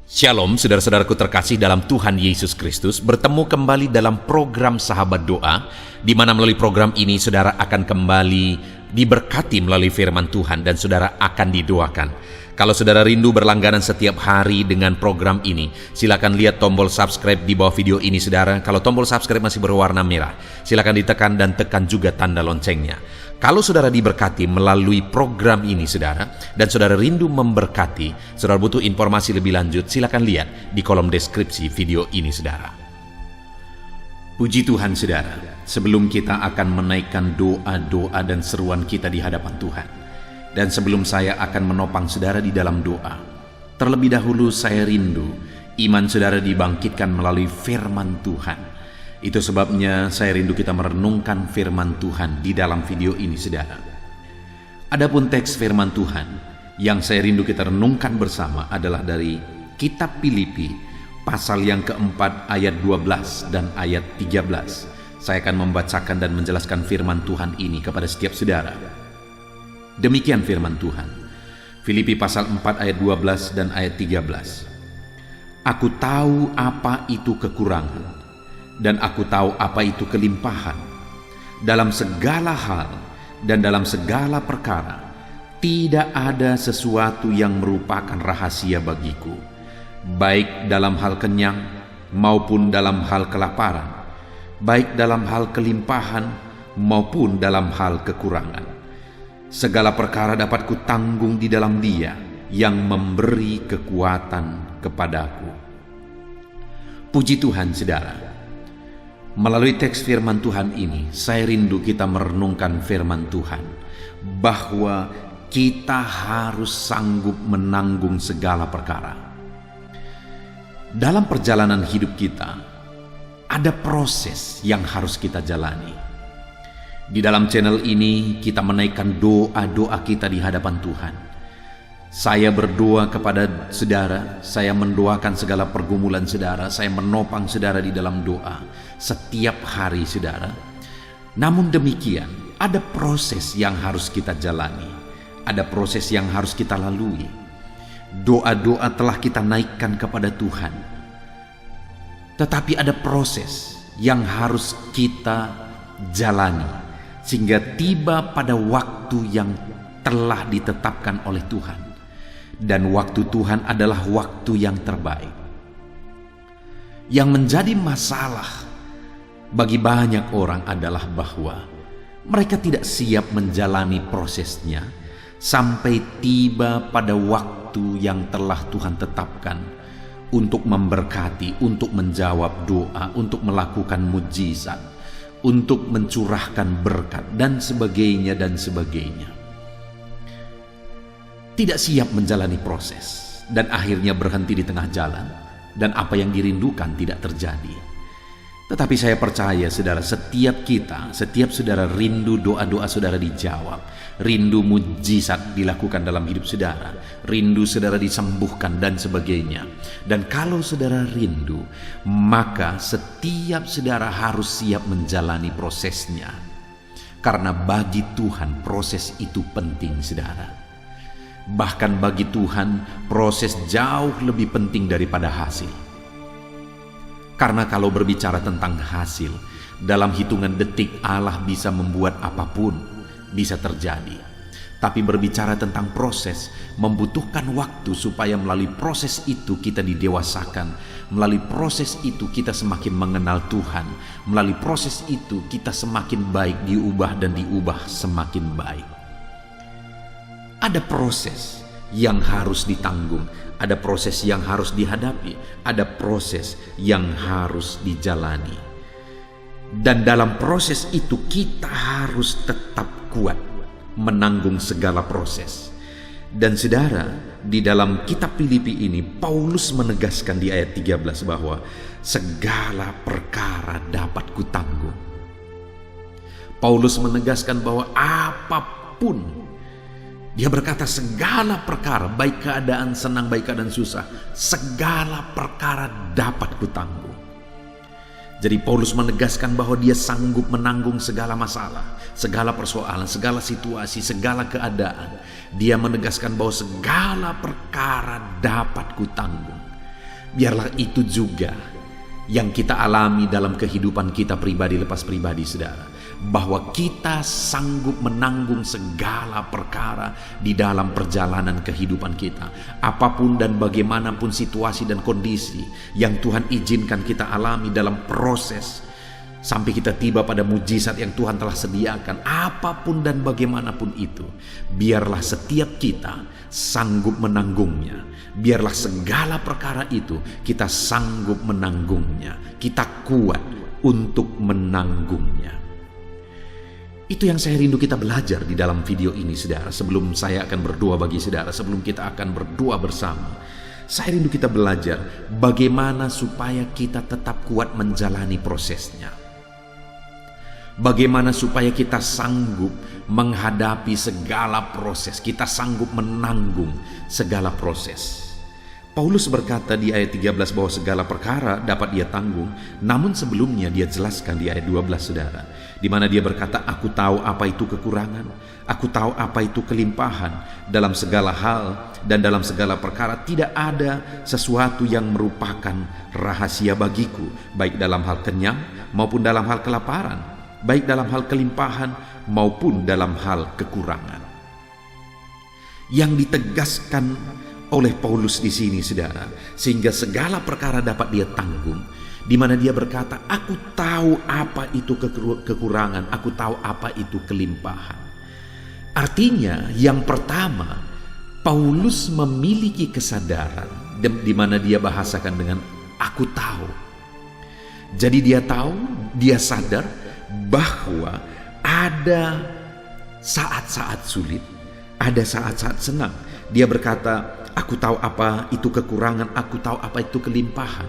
Shalom, saudara-saudaraku terkasih dalam Tuhan Yesus Kristus. Bertemu kembali dalam program Sahabat Doa, di mana melalui program ini saudara akan kembali diberkati melalui firman Tuhan dan saudara akan didoakan. Kalau saudara rindu berlangganan setiap hari dengan program ini, silakan lihat tombol subscribe di bawah video ini saudara. Kalau tombol subscribe masih berwarna merah, silakan ditekan dan tekan juga tanda loncengnya. Kalau saudara diberkati melalui program ini saudara, dan saudara rindu memberkati, saudara butuh informasi lebih lanjut, silakan lihat di kolom deskripsi video ini saudara. Puji Tuhan saudara, sebelum kita akan menaikkan doa-doa dan seruan kita di hadapan Tuhan, dan sebelum saya akan menopang saudara di dalam doa, terlebih dahulu saya rindu iman saudara dibangkitkan melalui firman Tuhan. Itu sebabnya saya rindu kita merenungkan firman Tuhan di dalam video ini saudara. Adapun teks firman Tuhan yang saya rindu kita renungkan bersama adalah dari kitab Filipi pasal yang keempat ayat 12 dan ayat 13. Saya akan membacakan dan menjelaskan firman Tuhan ini kepada setiap saudara. Demikian firman Tuhan. Filipi pasal 4 ayat 12 dan ayat 13. Aku tahu apa itu kekurangan, dan aku tahu apa itu kelimpahan. Dalam segala hal dan dalam segala perkara, tidak ada sesuatu yang merupakan rahasia bagiku, baik dalam hal kenyang maupun dalam hal kelaparan, baik dalam hal kelimpahan maupun dalam hal kekurangan. Segala perkara dapat kutanggung di dalam Dia yang memberi kekuatan kepadaku. Puji Tuhan saudara. Melalui teks firman Tuhan ini, saya rindu kita merenungkan firman Tuhan, bahwa kita harus sanggup menanggung segala perkara. Dalam perjalanan hidup kita, ada proses yang harus kita jalani. Di dalam channel ini, kita menaikkan doa-doa kita di hadapan Tuhan. Saya berdoa kepada saudara, saya mendoakan segala pergumulan saudara, saya menopang saudara di dalam doa setiap hari saudara. Namun demikian, ada proses yang harus kita jalani, ada proses yang harus kita lalui. Doa-doa telah kita naikkan kepada Tuhan, tetapi ada proses yang harus kita jalani, sehingga tiba pada waktu yang telah ditetapkan oleh Tuhan. Dan waktu Tuhan adalah waktu yang terbaik. Yang menjadi masalah bagi banyak orang adalah bahwa mereka tidak siap menjalani prosesnya sampai tiba pada waktu yang telah Tuhan tetapkan untuk memberkati, untuk menjawab doa, untuk melakukan mujizat, untuk mencurahkan berkat dan sebagainya dan sebagainya. Tidak siap menjalani proses dan akhirnya berhenti di tengah jalan, dan apa yang dirindukan tidak terjadi. Tetapi saya percaya saudara, setiap saudara rindu doa-doa saudara dijawab, rindu mujizat dilakukan dalam hidup saudara, rindu saudara disembuhkan dan sebagainya. Dan kalau saudara rindu, maka setiap saudara harus siap menjalani prosesnya, karena bagi Tuhan proses itu penting saudara. Bahkan bagi Tuhan proses jauh lebih penting daripada hasil. Karena kalau berbicara tentang hasil, dalam hitungan detik Allah bisa membuat apapun bisa terjadi. Tapi berbicara tentang proses membutuhkan waktu, supaya melalui proses itu kita didewasakan, melalui proses itu kita semakin mengenal Tuhan, melalui proses itu kita semakin baik, diubah dan diubah semakin baik. Ada proses yang harus ditanggung, ada proses yang harus dihadapi, ada proses yang harus dijalani. Dan dalam proses itu kita harus tetap kuat menanggung segala proses. Dan saudara, di dalam kitab Filipi ini Paulus menegaskan di ayat 13 bahwa segala perkara dapat kutanggung. Paulus menegaskan bahwa apapun, dia berkata segala perkara, baik keadaan senang, baik keadaan susah, segala perkara dapat kutanggung. Jadi Paulus menegaskan bahwa dia sanggup menanggung segala masalah, segala persoalan, segala situasi, segala keadaan. Dia menegaskan bahwa segala perkara dapat kutanggung. Biarlah itu juga yang kita alami dalam kehidupan kita pribadi lepas pribadi, saudara. Bahwa kita sanggup menanggung segala perkara di dalam perjalanan kehidupan kita. Apapun dan bagaimanapun situasi dan kondisi yang Tuhan izinkan kita alami dalam proses sampai kita tiba pada mujizat yang Tuhan telah sediakan. Apapun dan bagaimanapun itu, biarlah setiap kita sanggup menanggungnya. Biarlah segala perkara itu kita sanggup menanggungnya. Kita kuat untuk menanggungnya. Itu yang saya rindu kita belajar di dalam video ini, saudara. Sebelum saya akan berdoa bagi saudara, sebelum kita akan berdoa bersama, saya rindu kita belajar bagaimana supaya kita tetap kuat menjalani prosesnya. Bagaimana supaya kita sanggup menghadapi segala proses, kita sanggup menanggung segala proses. Paulus berkata di ayat 13 bahwa segala perkara dapat dia tanggung, namun sebelumnya dia jelaskan di ayat 12, saudara, di mana dia berkata, aku tahu apa itu kekurangan, aku tahu apa itu kelimpahan, dalam segala hal dan dalam segala perkara tidak ada sesuatu yang merupakan rahasia bagiku, baik dalam hal kenyang maupun dalam hal kelaparan, baik dalam hal kelimpahan maupun dalam hal kekurangan. Yang ditegaskan oleh Paulus di sini, saudara, sehingga segala perkara dapat dia tanggung, di mana dia berkata, aku tahu apa itu kekurangan, aku tahu apa itu kelimpahan. Artinya, yang pertama, Paulus memiliki kesadaran, di mana dia bahasakan dengan aku tahu. Jadi dia tahu, dia sadar bahwa ada saat-saat sulit, ada saat-saat senang. Dia berkata, aku tahu apa itu kekurangan, aku tahu apa itu kelimpahan.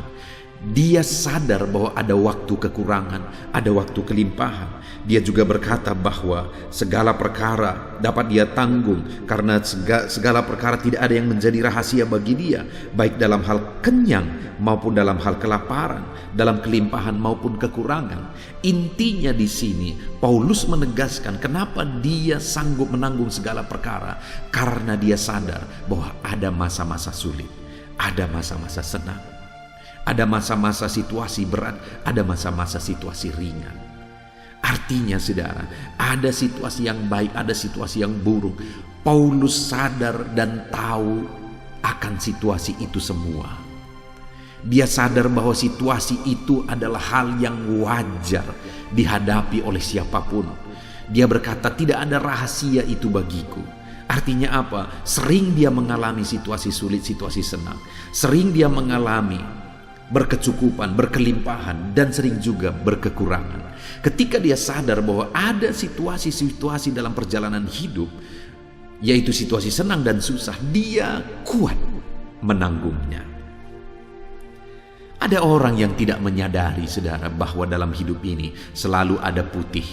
Dia sadar bahwa ada waktu kekurangan, ada waktu kelimpahan. Dia juga berkata bahwa segala perkara dapat dia tanggung, karena segala perkara tidak ada yang menjadi rahasia bagi dia, baik dalam hal kenyang maupun dalam hal kelaparan, dalam kelimpahan maupun kekurangan. Intinya di sini Paulus menegaskan kenapa dia sanggup menanggung segala perkara, karena dia sadar bahwa ada masa-masa sulit, ada masa-masa senang, ada masa-masa situasi berat, ada masa-masa situasi ringan. Artinya, saudara, ada situasi yang baik, ada situasi yang buruk. Paulus sadar dan tahu akan situasi itu semua. Dia sadar bahwa situasi itu adalah hal yang wajar dihadapi oleh siapapun. Dia berkata, tidak ada rahasia itu bagiku. Artinya apa? Sering dia mengalami situasi sulit, situasi senang. Sering dia mengalami berkecukupan, berkelimpahan, dan sering juga berkekurangan. Ketika dia sadar bahwa ada situasi-situasi dalam perjalanan hidup, yaitu situasi senang dan susah, dia kuat menanggungnya. Ada orang yang tidak menyadari, saudara, bahwa dalam hidup ini selalu ada putih,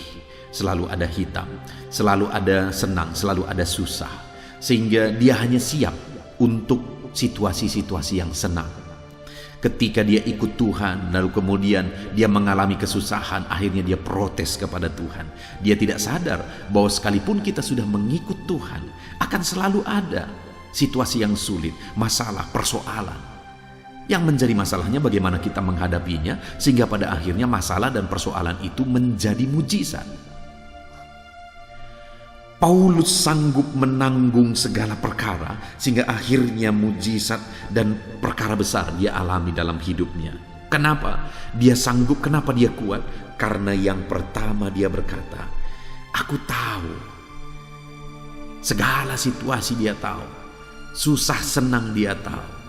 selalu ada hitam, selalu ada senang, selalu ada susah, sehingga dia hanya siap untuk situasi-situasi yang senang. Ketika dia ikut Tuhan, lalu kemudian dia mengalami kesusahan, akhirnya dia protes kepada Tuhan. Dia tidak sadar bahwa sekalipun kita sudah mengikut Tuhan, akan selalu ada situasi yang sulit, masalah, persoalan. Yang menjadi masalahnya bagaimana kita menghadapinya, sehingga pada akhirnya masalah dan persoalan itu menjadi mujizat. Paulus sanggup menanggung segala perkara, sehingga akhirnya mujizat dan perkara besar dia alami dalam hidupnya. Kenapa? Dia sanggup, kenapa dia kuat? Karena yang pertama dia berkata, aku tahu. Segala situasi dia tahu. Susah senang dia tahu.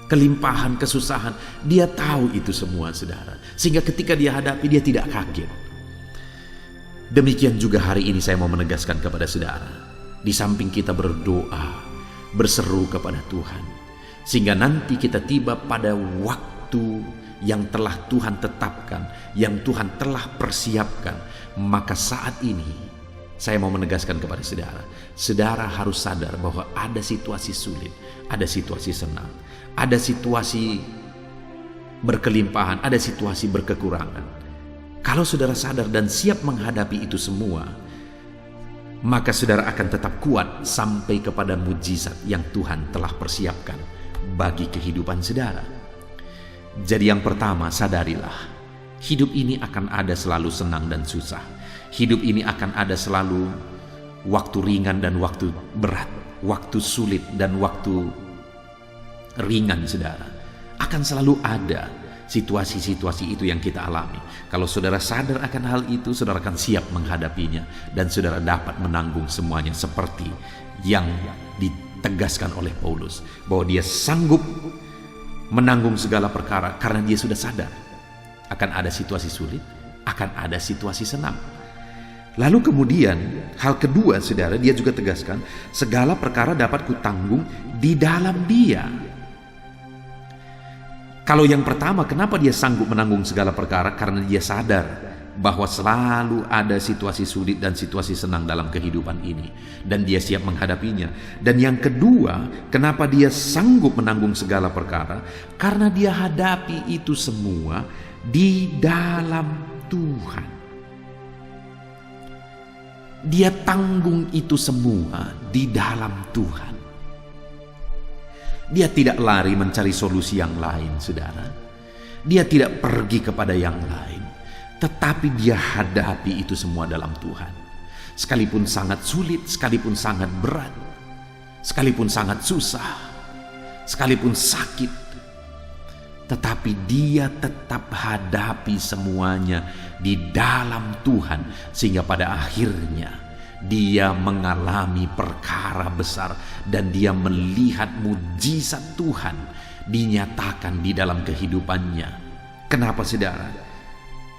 Kelimpahan, kesusahan, dia tahu itu semua, saudara. Sehingga ketika dia hadapi, dia tidak kaget. Demikian juga hari ini saya mau menegaskan kepada saudara, di samping kita berdoa, berseru kepada Tuhan, sehingga nanti kita tiba pada waktu yang telah Tuhan tetapkan, yang Tuhan telah persiapkan, maka saat ini saya mau menegaskan kepada saudara, saudara harus sadar bahwa ada situasi sulit, ada situasi senang, ada situasi berkelimpahan, ada situasi berkekurangan. Kalau saudara sadar dan siap menghadapi itu semua, maka saudara akan tetap kuat sampai kepada mujizat yang Tuhan telah persiapkan bagi kehidupan saudara. Jadi yang pertama, sadarilah, hidup ini akan ada selalu senang dan susah. Hidup ini akan ada selalu waktu ringan dan waktu berat, waktu sulit dan waktu ringan saudara. Akan selalu ada situasi-situasi itu yang kita alami. Kalau saudara sadar akan hal itu, saudara akan siap menghadapinya dan saudara dapat menanggung semuanya seperti yang ditegaskan oleh Paulus, bahwa dia sanggup menanggung segala perkara karena dia sudah sadar akan ada situasi sulit, akan ada situasi senang. Lalu kemudian hal kedua saudara, dia juga tegaskan, segala perkara dapat kutanggung di dalam Dia. Kalau yang pertama, kenapa dia sanggup menanggung segala perkara? Karena dia sadar bahwa selalu ada situasi sulit dan situasi senang dalam kehidupan ini, dan dia siap menghadapinya. Dan yang kedua, kenapa dia sanggup menanggung segala perkara? Karena dia hadapi itu semua di dalam Tuhan. Dia tanggung itu semua di dalam Tuhan. Dia tidak lari mencari solusi yang lain, saudara. Dia tidak pergi kepada yang lain, tetapi dia hadapi itu semua dalam Tuhan. Sekalipun sangat sulit, sekalipun sangat berat, sekalipun sangat susah, sekalipun sakit, tetapi dia tetap hadapi semuanya di dalam Tuhan, sehingga pada akhirnya dia mengalami perkara besar dan dia melihat mujizat Tuhan dinyatakan di dalam kehidupannya. Kenapa saudara?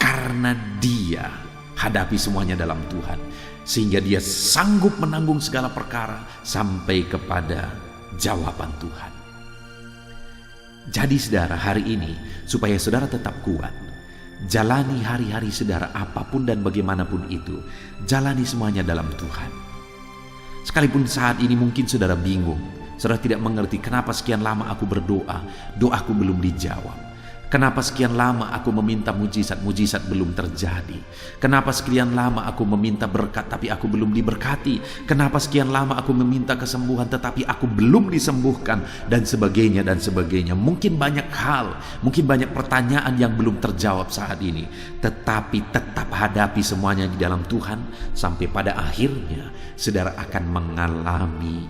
Karena dia hadapi semuanya dalam Tuhan, sehingga dia sanggup menanggung segala perkara sampai kepada jawaban Tuhan. Jadi saudara, hari ini supaya saudara tetap kuat, jalani hari-hari saudara apapun dan bagaimanapun itu, jalani semuanya dalam Tuhan. Sekalipun saat ini mungkin saudara bingung, saudara tidak mengerti kenapa sekian lama aku berdoa, doaku belum dijawab. Kenapa sekian lama aku meminta mujizat belum terjadi? Kenapa sekian lama aku meminta berkat tapi aku belum diberkati? Kenapa sekian lama aku meminta kesembuhan tetapi aku belum disembuhkan? Dan sebagainya dan sebagainya. Mungkin banyak hal, mungkin banyak pertanyaan yang belum terjawab saat ini. Tetapi tetap hadapi semuanya di dalam Tuhan, sampai pada akhirnya saudara akan mengalami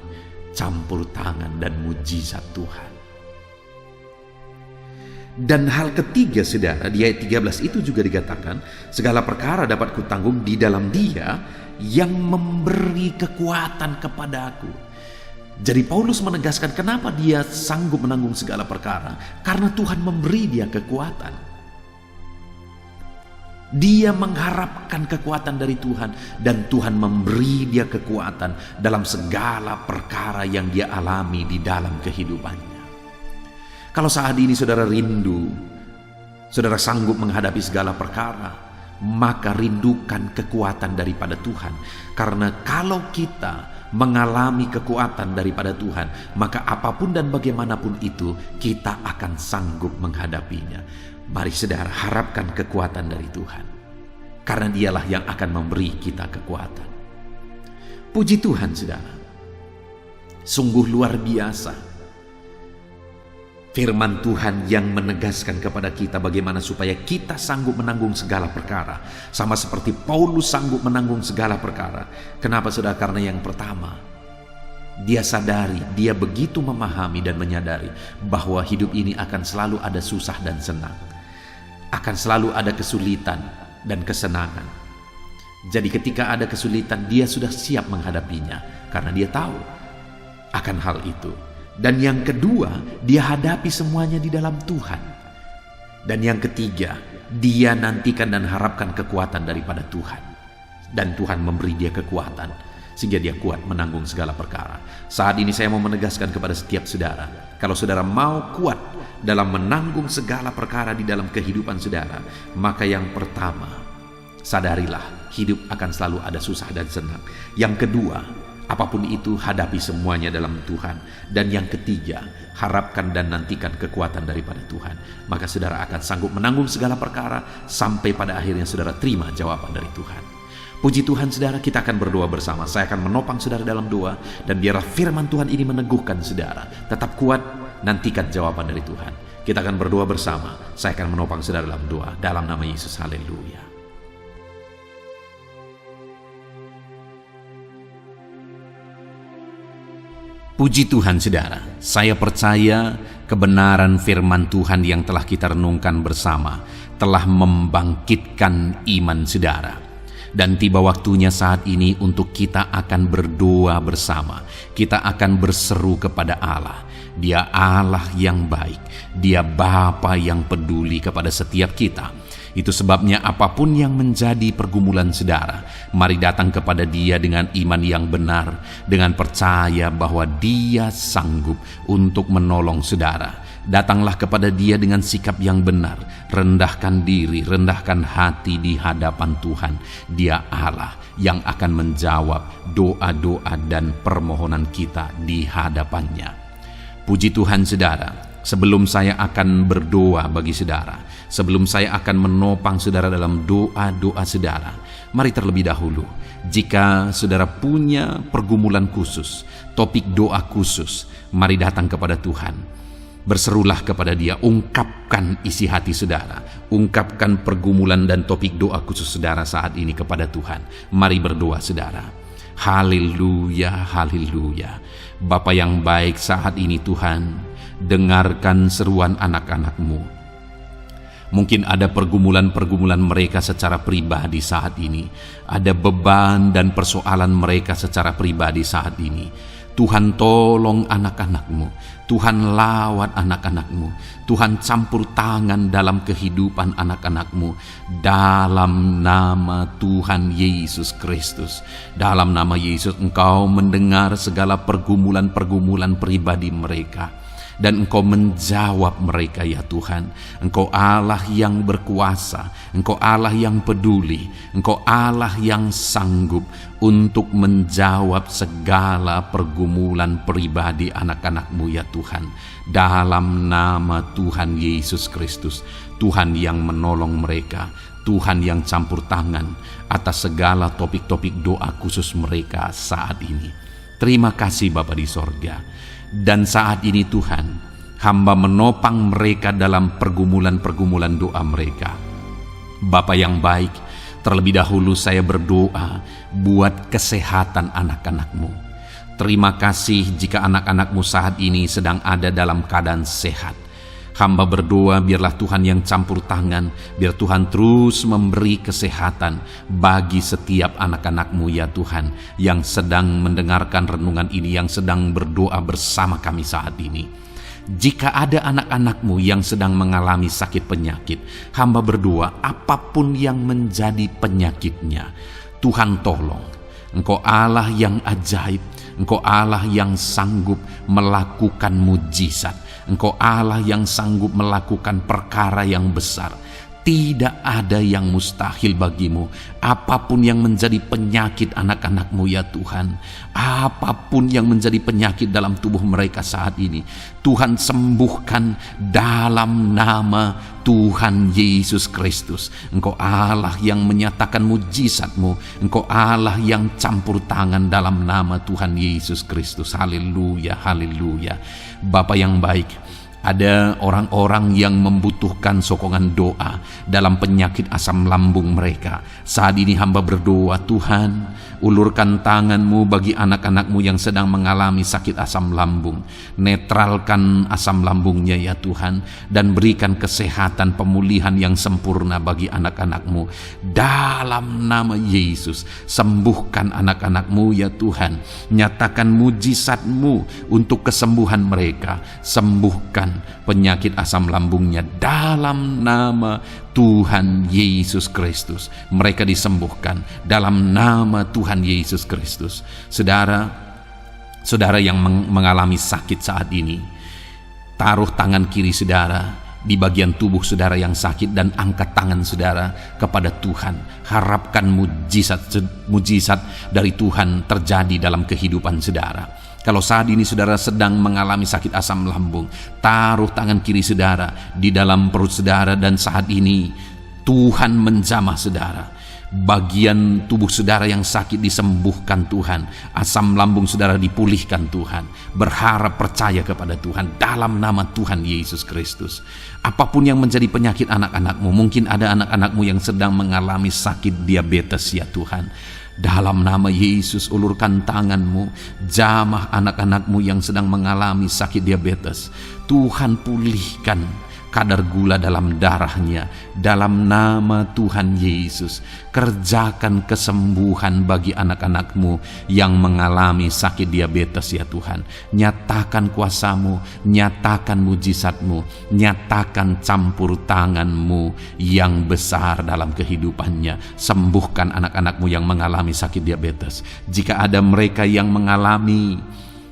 campur tangan dan mujizat Tuhan. Dan hal ketiga saudara, di ayat 13 itu juga dikatakan, segala perkara dapat kutanggung di dalam Dia yang memberi kekuatan kepadaku. Jadi Paulus menegaskan kenapa dia sanggup menanggung segala perkara, karena Tuhan memberi dia kekuatan. Dia mengharapkan kekuatan dari Tuhan, dan Tuhan memberi dia kekuatan dalam segala perkara yang dia alami di dalam kehidupannya. Kalau saat ini saudara rindu, saudara sanggup menghadapi segala perkara, maka rindukan kekuatan daripada Tuhan. Karena kalau kita mengalami kekuatan daripada Tuhan, maka apapun dan bagaimanapun itu, kita akan sanggup menghadapinya. Mari saudara, harapkan kekuatan dari Tuhan, karena Dialah yang akan memberi kita kekuatan. Puji Tuhan saudara, sungguh luar biasa firman Tuhan yang menegaskan kepada kita bagaimana supaya kita sanggup menanggung segala perkara. Sama seperti Paulus sanggup menanggung segala perkara. Kenapa saudara? Karena yang pertama, dia sadari, dia begitu memahami dan menyadari bahwa hidup ini akan selalu ada susah dan senang. Akan selalu ada kesulitan dan kesenangan. Jadi ketika ada kesulitan, dia sudah siap menghadapinya karena dia tahu akan hal itu. Dan yang kedua, dia hadapi semuanya di dalam Tuhan. Dan yang ketiga, dia nantikan dan harapkan kekuatan daripada Tuhan. Dan Tuhan memberi dia kekuatan sehingga dia kuat menanggung segala perkara. Saat ini saya mau menegaskan kepada setiap saudara, kalau saudara mau kuat dalam menanggung segala perkara di dalam kehidupan saudara, maka yang pertama, sadarilah hidup akan selalu ada susah dan senang. Yang kedua, apapun itu, hadapi semuanya dalam Tuhan. Dan yang ketiga, harapkan dan nantikan kekuatan daripada Tuhan. Maka saudara akan sanggup menanggung segala perkara sampai pada akhirnya saudara terima jawaban dari Tuhan. Puji Tuhan saudara, kita akan berdoa bersama. Saya akan menopang saudara dalam doa, dan biarlah firman Tuhan ini meneguhkan saudara. Tetap kuat, nantikan jawaban dari Tuhan. Kita akan berdoa bersama. Saya akan menopang saudara dalam doa. Dalam nama Yesus, haleluya. Puji Tuhan saudara, saya percaya kebenaran firman Tuhan yang telah kita renungkan bersama telah membangkitkan iman saudara. Dan tiba waktunya saat ini untuk kita akan berdoa bersama. Kita akan berseru kepada Allah. Dia Allah yang baik. Dia Bapa yang peduli kepada setiap kita. Itu sebabnya apapun yang menjadi pergumulan saudara, mari datang kepada Dia dengan iman yang benar, dengan percaya bahwa Dia sanggup untuk menolong saudara. Datanglah kepada Dia dengan sikap yang benar, rendahkan diri, rendahkan hati di hadapan Tuhan. Dia Allah yang akan menjawab doa-doa dan permohonan kita di hadapannya. Puji Tuhan saudara. Sebelum saya akan berdoa bagi saudara, sebelum saya akan menopang saudara dalam doa-doa saudara, mari terlebih dahulu, jika saudara punya pergumulan khusus, topik doa khusus, mari datang kepada Tuhan. Berserulah kepada Dia, ungkapkan isi hati saudara, ungkapkan pergumulan dan topik doa khusus saudara saat ini kepada Tuhan. Mari berdoa saudara. Haleluya, haleluya. Bapa yang baik, saat ini Tuhan, dengarkan seruan anak-anak-Mu. Mungkin ada pergumulan-pergumulan mereka secara pribadi saat ini. Ada beban dan persoalan mereka secara pribadi saat ini. Tuhan tolong anak-anak-Mu. Tuhan lawat anak-anak-Mu. Tuhan campur tangan dalam kehidupan anak-anak-Mu. Dalam nama Tuhan Yesus Kristus. Dalam nama Yesus Engkau mendengar segala pergumulan-pergumulan pribadi mereka. Dan Engkau menjawab mereka ya Tuhan. Engkau Allah yang berkuasa, Engkau Allah yang peduli, Engkau Allah yang sanggup untuk menjawab segala pergumulan pribadi anak-anak-Mu ya Tuhan. Dalam nama Tuhan Yesus Kristus, Tuhan yang menolong mereka, Tuhan yang campur tangan atas segala topik-topik doa khusus mereka saat ini. Terima kasih Bapa di sorga. Dan saat ini Tuhan, hamba menopang mereka dalam pergumulan-pergumulan doa mereka. Bapa yang baik, terlebih dahulu saya berdoa buat kesehatan anak-anak-Mu. Terima kasih jika anak-anak-Mu saat ini sedang ada dalam keadaan sehat. Hamba berdoa biarlah Tuhan yang campur tangan, biar Tuhan terus memberi kesehatan bagi setiap anak-anak-Mu ya Tuhan, yang sedang mendengarkan renungan ini, yang sedang berdoa bersama kami saat ini. Jika ada anak-anak-Mu yang sedang mengalami sakit penyakit, hamba berdoa apapun yang menjadi penyakitnya, Tuhan tolong. Engkau Allah yang ajaib, Engkau Allah yang sanggup melakukan mujizat. Engkau Allah yang sanggup melakukan perkara yang besar. Tidak ada yang mustahil bagimu. Apapun yang menjadi penyakit anak-anak-Mu ya Tuhan, apapun yang menjadi penyakit dalam tubuh mereka saat ini, Tuhan sembuhkan dalam nama Tuhan Yesus Kristus. Engkau Allah yang menyatakan mujizat-Mu. Engkau Allah yang campur tangan dalam nama Tuhan Yesus Kristus. Haleluya, haleluya. Bapa yang baik, ada orang-orang yang membutuhkan sokongan doa dalam penyakit asam lambung mereka. Saat ini hamba berdoa, Tuhan, ulurkan tangan-Mu bagi anak-anak-Mu yang sedang mengalami sakit asam lambung. Netralkan asam lambungnya ya Tuhan, dan berikan kesehatan pemulihan yang sempurna bagi anak-anak-Mu. Dalam nama Yesus, sembuhkan anak-anak-Mu ya Tuhan. Nyatakan mujizat-Mu untuk kesembuhan mereka. Sembuhkan penyakit asam lambungnya dalam nama Tuhan Yesus Kristus. Mereka disembuhkan dalam nama Tuhan Yesus Kristus. Saudara yang mengalami sakit saat ini, taruh tangan kiri saudara di bagian tubuh saudara yang sakit dan angkat tangan saudara kepada Tuhan. Harapkan mujizat dari Tuhan terjadi dalam kehidupan saudara. Kalau saat ini saudara sedang mengalami sakit asam lambung, taruh tangan kiri saudara di dalam perut saudara, dan saat ini Tuhan menjamah saudara. Bagian tubuh saudara yang sakit disembuhkan Tuhan. Asam lambung saudara dipulihkan Tuhan. Berharap, percaya kepada Tuhan dalam nama Tuhan Yesus Kristus. Apapun yang menjadi penyakit anak-anakmu, mungkin ada anak-anakmu yang sedang mengalami sakit diabetes ya Tuhan. Dalam nama Yesus, ulurkan tanganmu, jamah anak-anakmu yang sedang mengalami sakit diabetes. Tuhan pulihkan kadar gula dalam darahnya. Dalam nama Tuhan Yesus, kerjakan kesembuhan bagi anak-anakmu yang mengalami sakit diabetes ya Tuhan. Nyatakan kuasamu, nyatakan mujizatmu, nyatakan campur tanganmu yang besar dalam kehidupannya. Sembuhkan anak-anakmu yang mengalami sakit diabetes. Jika ada mereka yang mengalami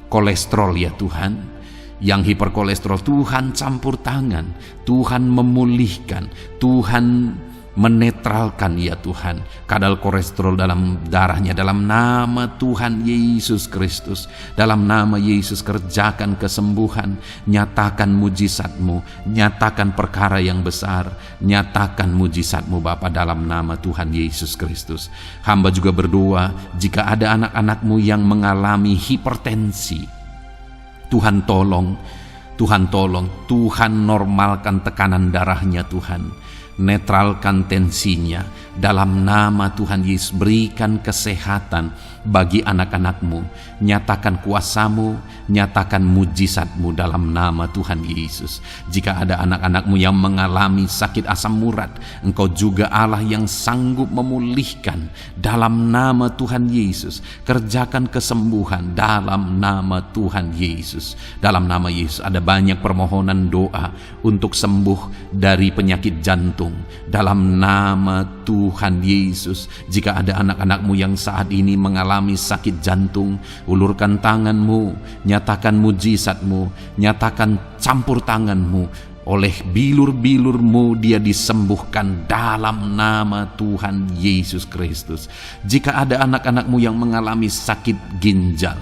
kolesterol ya Tuhan, yang hiperkolesterol, Tuhan campur tangan, Tuhan memulihkan, Tuhan menetralkan ya Tuhan kadar kolesterol dalam darahnya. Dalam nama Tuhan Yesus Kristus, dalam nama Yesus kerjakan kesembuhan, nyatakan mujizatmu, nyatakan perkara yang besar, nyatakan mujizatmu Bapa dalam nama Tuhan Yesus Kristus. Hamba juga berdoa jika ada anak-anakmu yang mengalami hipertensi, Tuhan tolong, Tuhan tolong, Tuhan normalkan tekanan darahnya Tuhan, netralkan tensinya, dalam nama Tuhan Yesus. Berikan kesehatan bagi anak-anakmu, nyatakan kuasamu, nyatakan mujizatmu dalam nama Tuhan Yesus. Jika ada anak-anakmu yang mengalami sakit asam urat, Engkau juga Allah yang sanggup memulihkan dalam nama Tuhan Yesus. Kerjakan kesembuhan dalam nama Tuhan Yesus. Dalam nama Yesus ada banyak permohonan doa untuk sembuh dari penyakit jantung. Dalam nama Tuhan Yesus, jika ada anak-anakmu yang saat ini mengalami sakit jantung, ulurkan tanganmu, nyatakan mujizatmu, nyatakan campur tanganmu. Oleh bilur-bilurmu dia disembuhkan dalam nama Tuhan Yesus Kristus. Jika ada anak-anakmu yang mengalami sakit ginjal,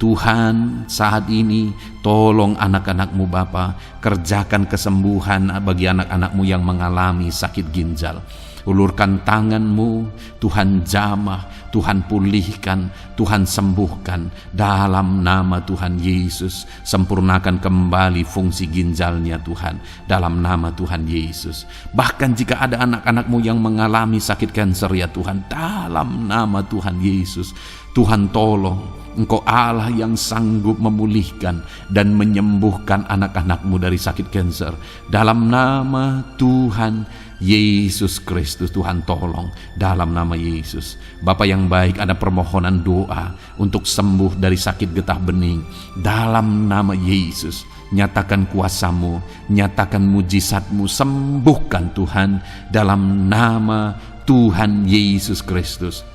Tuhan saat ini tolong anak-anakmu Bapa, kerjakan kesembuhan bagi anak-anakmu yang mengalami sakit ginjal. Ulurkan tanganmu, Tuhan jamah, Tuhan pulihkan, Tuhan sembuhkan dalam nama Tuhan Yesus. Sempurnakan kembali fungsi ginjalnya Tuhan dalam nama Tuhan Yesus. Bahkan jika ada anak-anakmu yang mengalami sakit kanker ya Tuhan, dalam nama Tuhan Yesus, Tuhan tolong. Engkau Allah yang sanggup memulihkan dan menyembuhkan anak-anakmu dari sakit kanker. Dalam nama Tuhan Yesus Kristus, Tuhan tolong dalam nama Yesus. Bapa yang baik, ada permohonan doa untuk sembuh dari sakit getah bening. Dalam nama Yesus, nyatakan kuasamu, nyatakan mujizatmu, sembuhkan Tuhan dalam nama Tuhan Yesus Kristus.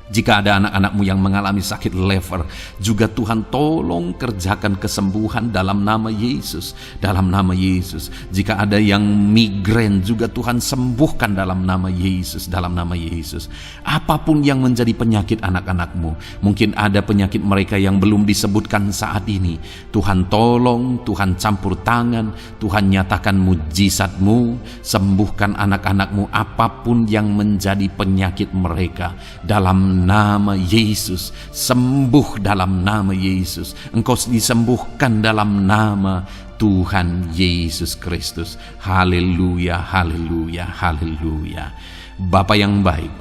Jika ada anak-anakmu yang mengalami sakit lever, juga Tuhan tolong kerjakan kesembuhan dalam nama Yesus. Dalam nama Yesus. Jika ada yang migrain, juga Tuhan sembuhkan dalam nama Yesus. Dalam nama Yesus. Apapun yang menjadi penyakit anak-anakmu, mungkin ada penyakit mereka yang belum disebutkan saat ini, Tuhan tolong, Tuhan campur tangan, Tuhan nyatakan mujizatmu, sembuhkan anak-anakmu apapun yang menjadi penyakit mereka. Dalam nama Yesus, sembuh dalam nama Yesus. Engkau disembuhkan dalam nama Tuhan Yesus Kristus. Haleluya, haleluya, haleluya. Bapa yang baik,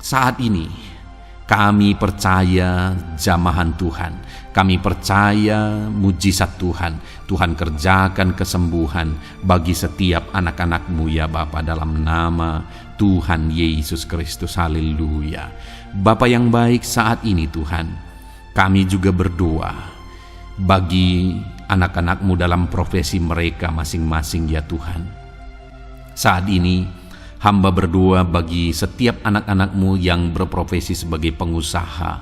saat ini kami percaya jamahan Tuhan, kami percaya mujizat Tuhan. Tuhan kerjakan kesembuhan bagi setiap anak-anakmu ya Bapa, dalam nama Tuhan Yesus Kristus. Haleluya. Bapa yang baik, saat ini Tuhan, kami juga berdoa bagi anak-anakmu dalam profesi mereka masing-masing ya Tuhan. Saat ini hamba berdoa bagi setiap anak-anakmu yang berprofesi sebagai pengusaha,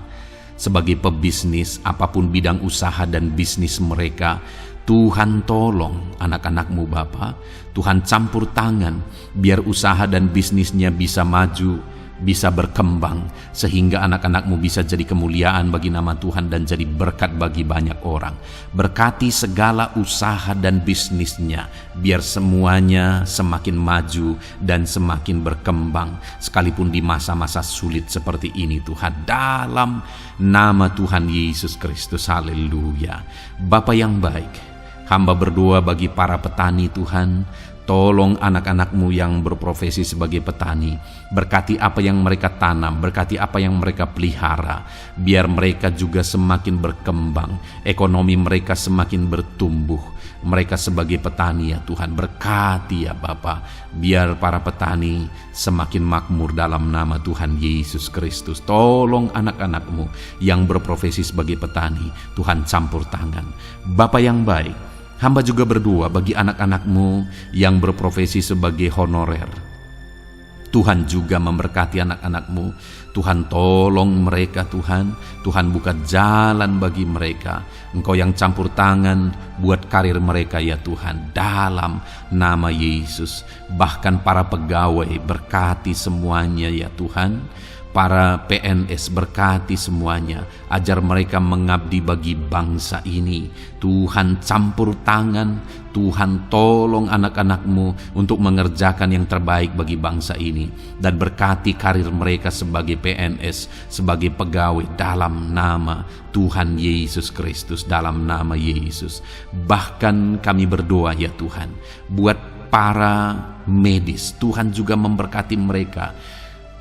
sebagai pebisnis, apapun bidang usaha dan bisnis mereka. Tuhan tolong anak-anakmu Bapa, Tuhan campur tangan biar usaha dan bisnisnya bisa maju, bisa berkembang, sehingga anak-anakmu bisa jadi kemuliaan bagi nama Tuhan dan jadi berkat bagi banyak orang. Berkati segala usaha dan bisnisnya, biar semuanya semakin maju dan semakin berkembang, sekalipun di masa-masa sulit seperti ini Tuhan, dalam nama Tuhan Yesus Kristus. Haleluya. Bapa yang baik, hamba berdoa bagi para petani Tuhan. Tolong anak-anakmu yang berprofesi sebagai petani, berkati apa yang mereka tanam, berkati apa yang mereka pelihara, biar mereka juga semakin berkembang, ekonomi mereka semakin bertumbuh. Mereka sebagai petani ya Tuhan, berkati ya Bapa, biar para petani semakin makmur dalam nama Tuhan Yesus Kristus. Tolong anak-anakmu yang berprofesi sebagai petani, Tuhan campur tangan. Bapa yang baik, hamba juga berdoa bagi anak-anakmu yang berprofesi sebagai honorer. Tuhan juga memberkati anak-anakmu. Tuhan tolong mereka Tuhan. Tuhan buka jalan bagi mereka. Engkau yang campur tangan buat karir mereka ya Tuhan, dalam nama Yesus. Bahkan para pegawai berkati semuanya ya Tuhan. Para PNS berkati semuanya, ajar mereka mengabdi bagi bangsa ini. Tuhan campur tangan, Tuhan tolong anak-anakmu untuk mengerjakan yang terbaik bagi bangsa ini. Dan berkati karir mereka sebagai PNS, sebagai pegawai dalam nama Tuhan Yesus Kristus, dalam nama Yesus. Bahkan kami berdoa ya Tuhan, buat para medis, Tuhan juga memberkati mereka.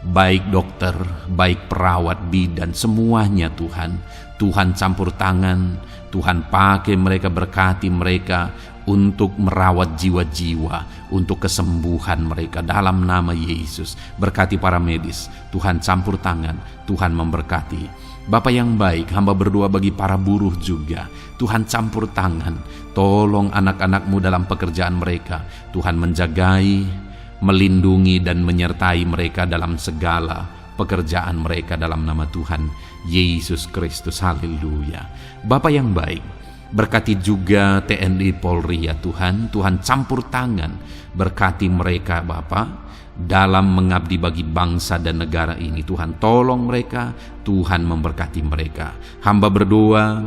Baik dokter, baik perawat, bidan, semuanya Tuhan. Tuhan campur tangan, Tuhan pakai mereka, berkati mereka untuk merawat jiwa-jiwa, untuk kesembuhan mereka dalam nama Yesus. Berkati para medis, Tuhan campur tangan, Tuhan memberkati. Bapa yang baik, hamba berdoa bagi para buruh juga. Tuhan campur tangan, tolong anak-anakmu dalam pekerjaan mereka. Tuhan menjagai, melindungi dan menyertai mereka dalam segala pekerjaan mereka dalam nama Tuhan Yesus Kristus. Haleluya. Bapa yang baik, berkati juga TNI Polri ya Tuhan. Tuhan campur tangan, berkati mereka Bapa dalam mengabdi bagi bangsa dan negara ini. Tuhan tolong mereka, Tuhan memberkati mereka. Hamba berdoa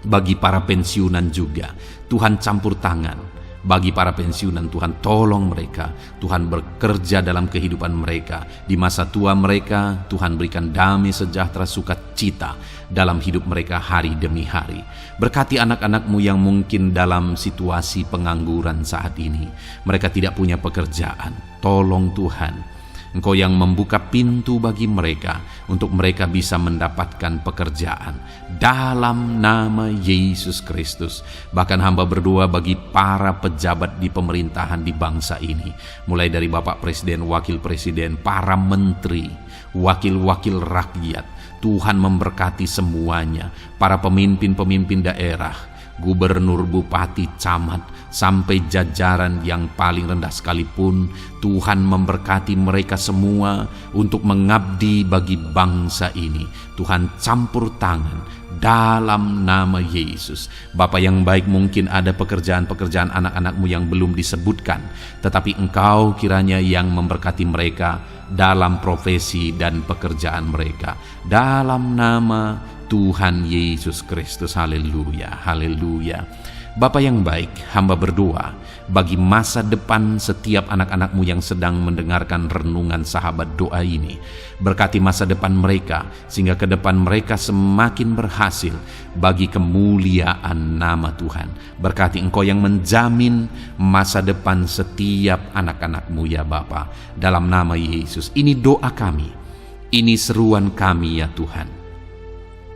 bagi para pensiunan juga. Tuhan campur tangan bagi para pensiunan, Tuhan tolong mereka. Tuhan bekerja dalam kehidupan mereka. Di masa tua mereka, Tuhan berikan damai sejahtera sukacita dalam hidup mereka hari demi hari. Berkati anak-anakmu yang mungkin dalam situasi pengangguran saat ini. Mereka tidak punya pekerjaan. Tolong Tuhan, Engkau yang membuka pintu bagi mereka untuk mereka bisa mendapatkan pekerjaan dalam nama Yesus Kristus. Bahkan hamba berdoa bagi para pejabat di pemerintahan di bangsa ini, mulai dari Bapak Presiden, Wakil Presiden, para menteri, wakil-wakil rakyat. Tuhan memberkati semuanya, para pemimpin-pemimpin daerah, gubernur, bupati, camat, sampai jajaran yang paling rendah sekalipun. Tuhan memberkati mereka semua untuk mengabdi bagi bangsa ini. Tuhan campur tangan dalam nama Yesus. Bapa yang baik, mungkin ada pekerjaan-pekerjaan anak-anakmu yang belum disebutkan, tetapi Engkau kiranya yang memberkati mereka dalam profesi dan pekerjaan mereka, dalam nama Tuhan Yesus Kristus. Haleluya, haleluya. Bapa yang baik, hamba berdoa bagi masa depan setiap anak-anakmu yang sedang mendengarkan renungan sahabat doa ini. Berkati masa depan mereka, sehingga ke depan mereka semakin berhasil bagi kemuliaan nama Tuhan. Berkati Engkau yang menjamin masa depan setiap anak-anakmu ya Bapa, dalam nama Yesus. Ini doa kami, ini seruan kami ya Tuhan.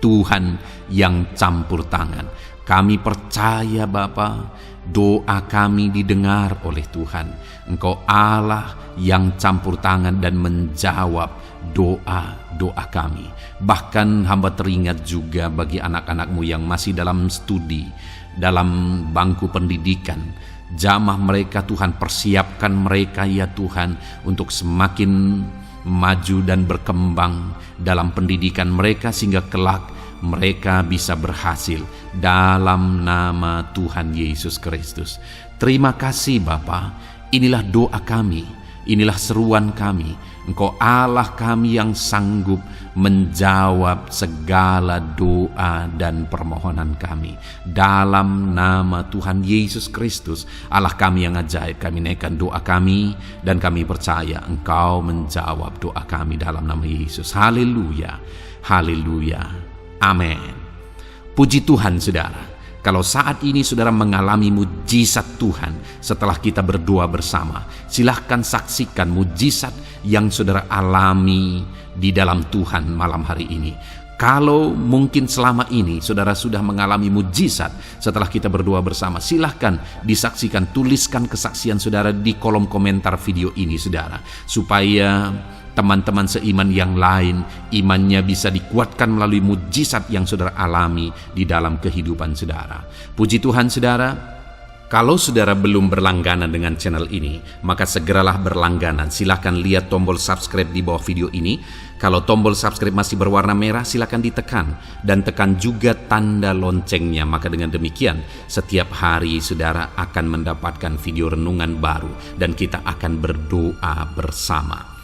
Tuhan yang campur tangan. Kami percaya Bapa, doa kami didengar oleh Tuhan. Engkau Allah yang campur tangan dan menjawab doa-doa kami. Bahkan hamba teringat juga bagi anak-anakmu yang masih dalam studi, dalam bangku pendidikan. Jamah mereka Tuhan, persiapkan mereka ya Tuhan untuk semakin maju dan berkembang dalam pendidikan mereka, sehingga kelak mereka bisa berhasil dalam nama Tuhan Yesus Kristus. Terima kasih Bapa, inilah doa kami. Inilah seruan kami, Engkau Allah kami yang sanggup menjawab segala doa dan permohonan kami. Dalam nama Tuhan Yesus Kristus, Allah kami yang ajaib, kami naikkan doa kami dan kami percaya Engkau menjawab doa kami dalam nama Yesus. Haleluya, haleluya, amin. Puji Tuhan saudara. Kalau saat ini saudara mengalami mujizat Tuhan setelah kita berdoa bersama, silahkan saksikan mujizat yang saudara alami di dalam Tuhan malam hari ini. Kalau mungkin selama ini saudara sudah mengalami mujizat setelah kita berdoa bersama, silahkan disaksikan, tuliskan kesaksian saudara di kolom komentar video ini saudara, supaya teman-teman seiman yang lain imannya bisa dikuatkan melalui mujizat yang saudara alami di dalam kehidupan saudara. Puji Tuhan saudara, kalau saudara belum berlangganan dengan channel ini, maka segeralah berlangganan. Silakan lihat tombol subscribe di bawah video ini. Kalau tombol subscribe masih berwarna merah, silakan ditekan dan tekan juga tanda loncengnya. Maka dengan demikian setiap hari saudara akan mendapatkan video renungan baru dan kita akan berdoa bersama.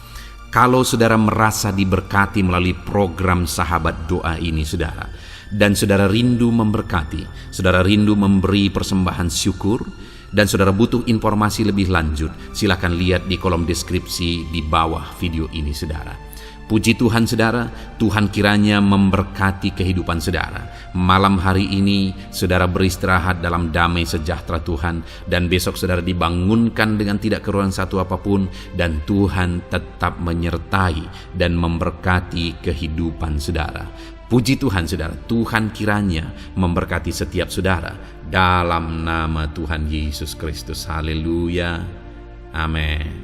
Kalau saudara merasa diberkati melalui program Sahabat Doa ini saudara, dan saudara rindu memberkati, saudara rindu memberi persembahan syukur, dan saudara butuh informasi lebih lanjut, silakan lihat di kolom deskripsi di bawah video ini saudara. Puji Tuhan saudara, Tuhan kiranya memberkati kehidupan saudara. Malam hari ini saudara beristirahat dalam damai sejahtera Tuhan, dan besok saudara dibangunkan dengan tidak kekurangan satu apapun, dan Tuhan tetap menyertai dan memberkati kehidupan saudara. Puji Tuhan saudara, Tuhan kiranya memberkati setiap saudara dalam nama Tuhan Yesus Kristus. Haleluya, amin.